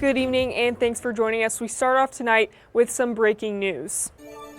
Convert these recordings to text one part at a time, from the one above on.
Good evening and thanks for joining us. We start off tonight with some breaking news.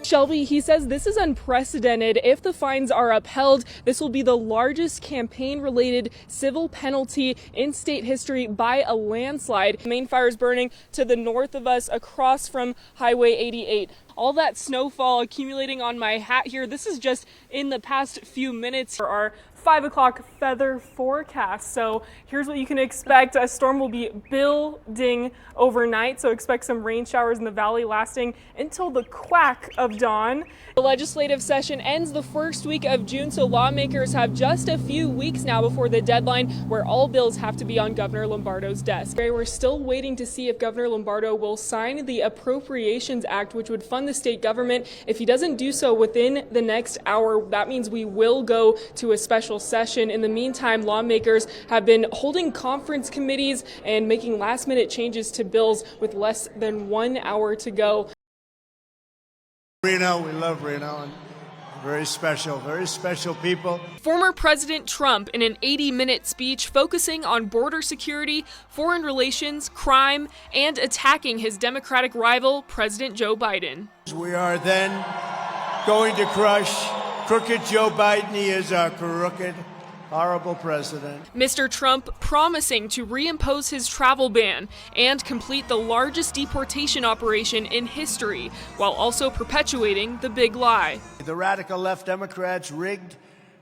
Shelby, he says this is unprecedented. If the fines are upheld, this will be the largest campaign-related civil penalty in state history by a landslide. The main fire is burning to the north of us across from Highway 88. All that snowfall accumulating on my hat here, this is just in the past few minutes for our 5 o'clock feather forecast. So here's what you can expect. A storm will be building overnight, so expect some rain showers in the valley lasting until the quack of dawn. The legislative session ends the first week of June, so lawmakers have just a few weeks now before the deadline where all bills have to be on Governor Lombardo's desk. We're still waiting to see if Governor Lombardo will sign the Appropriations Act, which would fund the state government. If he doesn't do so within the next hour, that means we will go to a special session. In the meantime, lawmakers have been holding conference committees and making last-minute changes to bills with less than 1 hour to go. Reno, we love Reno, and very special people. Former President Trump in an 80-minute speech focusing on border security, foreign relations, crime, and attacking his Democratic rival, President Joe Biden. We are then going to crush crooked Joe Biden. He is our crooked, horrible president. Mr. Trump promising to reimpose his travel ban and complete the largest deportation operation in history, while also perpetuating the big lie. The radical left Democrats rigged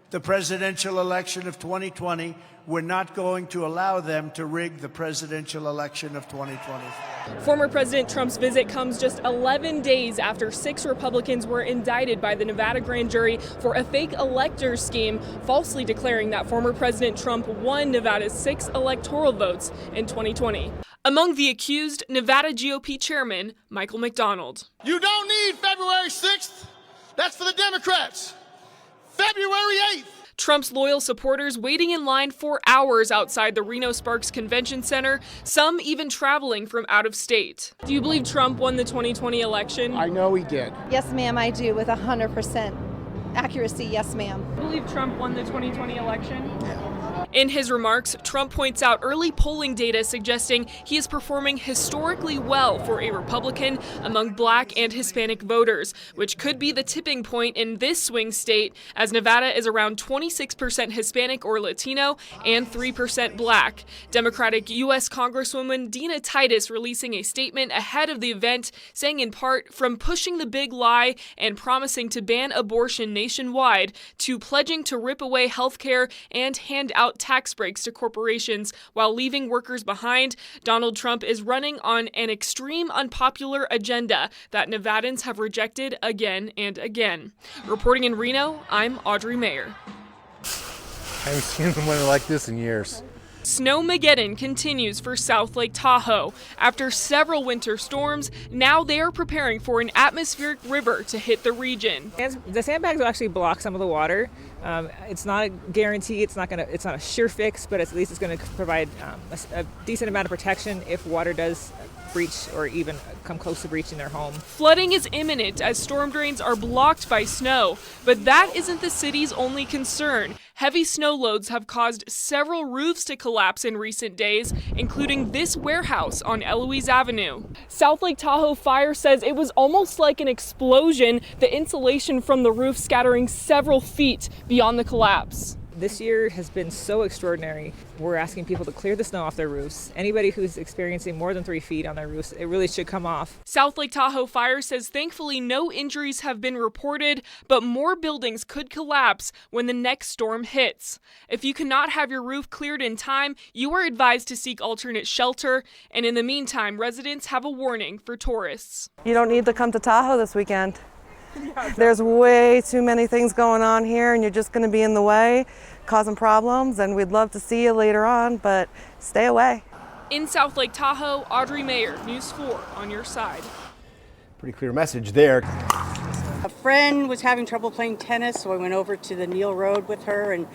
the presidential election of 2020. We're not going to allow them to rig the presidential election of 2020. Former President Trump's visit comes just 11 days after 6 Republicans were indicted by the Nevada grand jury for a fake electors scheme, falsely declaring that former President Trump won Nevada's 6 electoral votes in 2020. Among the accused, Nevada GOP chairman Michael McDonald. You don't need February 6th. That's for the Democrats. February 8th. Trump's loyal supporters waiting in line for hours outside the Reno Sparks Convention Center, some even traveling from out of state. Do you believe Trump won the 2020 election? I know he did. Yes, ma'am, I do, with 100% accuracy, yes, ma'am. Do you believe Trump won the 2020 election? Yeah. In his remarks, Trump points out early polling data suggesting he is performing historically well for a Republican among Black and Hispanic voters, which could be the tipping point in this swing state, as Nevada is around 26% Hispanic or Latino and 3% Black. Democratic U.S. Congresswoman Dina Titus releasing a statement ahead of the event, saying in part, from pushing the big lie and promising to ban abortion nationwide to pledging to rip away health care and hand out tax breaks to corporations while leaving workers behind, Donald Trump is running on an extreme unpopular agenda that Nevadans have rejected again and again. Reporting in Reno, I'm Audrey.mayer. I haven't seen one like this in years. Snowmageddon continues for South Lake Tahoe. After several winter storms, now they are preparing for an atmospheric river to hit the region. The sandbags will actually block some of the water. It's not a guarantee. It's not a sure fix, but at least it's going to provide a decent amount of protection if water does breach or even come close to breaching their home. Flooding is imminent as storm drains are blocked by snow, but that isn't the city's only concern. Heavy snow loads have caused several roofs to collapse in recent days, including this warehouse on Eloise Avenue. South Lake Tahoe Fire says it was almost like an explosion, the insulation from the roof scattering several feet beyond the collapse. This year has been so extraordinary. We're asking people to clear the snow off their roofs. Anybody who's experiencing more than 3 feet on their roofs, it really should come off. South Lake Tahoe Fire says thankfully no injuries have been reported, but more buildings could collapse when the next storm hits. If you cannot have your roof cleared in time, you are advised to seek alternate shelter, and in the meantime, residents have a warning for tourists. You don't need to come to Tahoe this weekend. There's way too many things going on here, and you're just going to be in the way, causing problems, and we'd love to see you later on, but stay away. In South Lake Tahoe, Audrey.mayer, News 4 on your side. Pretty clear message there. A friend was having trouble playing tennis, so I went over to the Neal Road with her and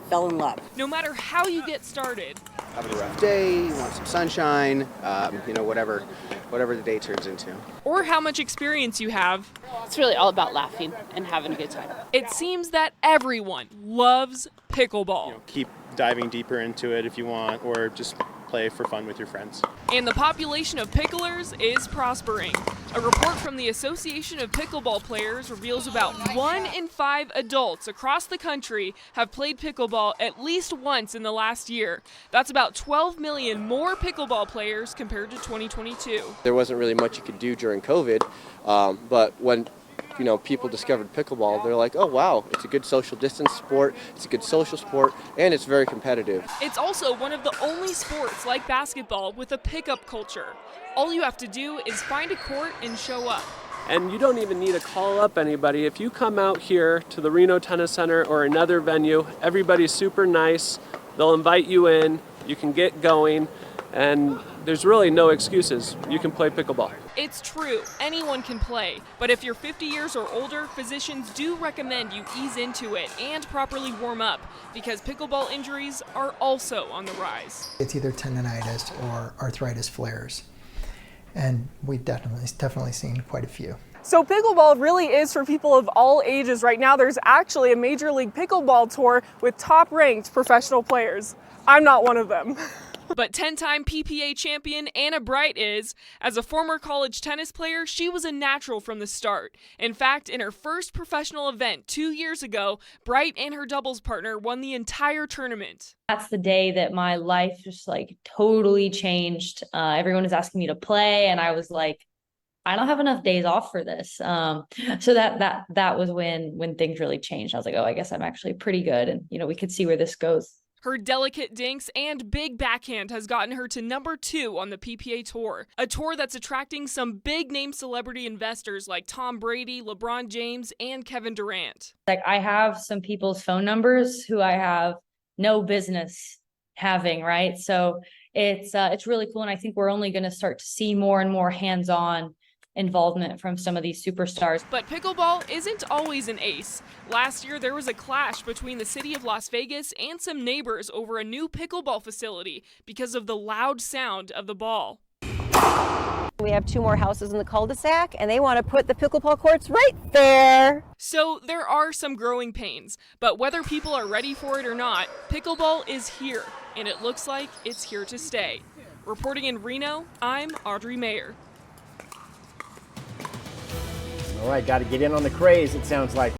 fell in love. No matter how you get started, having a rough day, you want some sunshine, whatever the day turns into. Or how much experience you have. It's really all about laughing and having a good time. It seems that everyone loves pickleball. Keep diving deeper into it if you want, or just play for fun with your friends. And the population of picklers is prospering. A report from the Association of Pickleball Players reveals about 1 in 5 adults across the country have played pickleball at least once in the last year. That's about 12 million more pickleball players compared to 2022. There wasn't really much you could do during COVID, but when people discovered pickleball, they're like, oh wow, it's a good social distance sport, it's a good social sport, and it's very competitive. It's also one of the only sports like basketball with a pickup culture. All you have to do is find a court and show up. And you don't even need to call up anybody. If you come out here to the Reno Tennis Center or another venue, everybody's super nice. They'll invite you in, you can get going, and there's really no excuses. You can play pickleball. It's true, anyone can play, but if you're 50 years or older, physicians do recommend you ease into it and properly warm up because pickleball injuries are also on the rise. It's either tendonitis or arthritis flares, and we've definitely seen quite a few. So pickleball really is for people of all ages. Right now there's actually a Major League Pickleball Tour with top-ranked professional players. I'm not one of them. But 10-time PPA champion Anna Bright is. As a former college tennis player, she was a natural from the start. In fact, in her first professional event 2 years ago, Bright and her doubles partner won the entire tournament. That's the day that my life just totally changed. Everyone was asking me to play, and I was like, I don't have enough days off for this. So that was when things really changed. I was like, oh, I guess I'm actually pretty good, and we could see where this goes. Her delicate dinks and big backhand has gotten her to #2 on the PPA Tour, a tour that's attracting some big-name celebrity investors like Tom Brady, LeBron James, and Kevin Durant. I have some people's phone numbers who I have no business having, right? So it's really cool, and I think we're only going to start to see more and more hands-on involvement from some of these superstars. But pickleball isn't always an ace. Last year, there was a clash between the city of Las Vegas and some neighbors over a new pickleball facility because of the loud sound of the ball. We have 2 more houses in the cul-de-sac, and they want to put the pickleball courts right there. So there are some growing pains, but whether people are ready for it or not, pickleball is here, and it looks like it's here to stay. Reporting in Reno, I'm Audrey.mayer. All right, got to get in on the craze, it sounds like.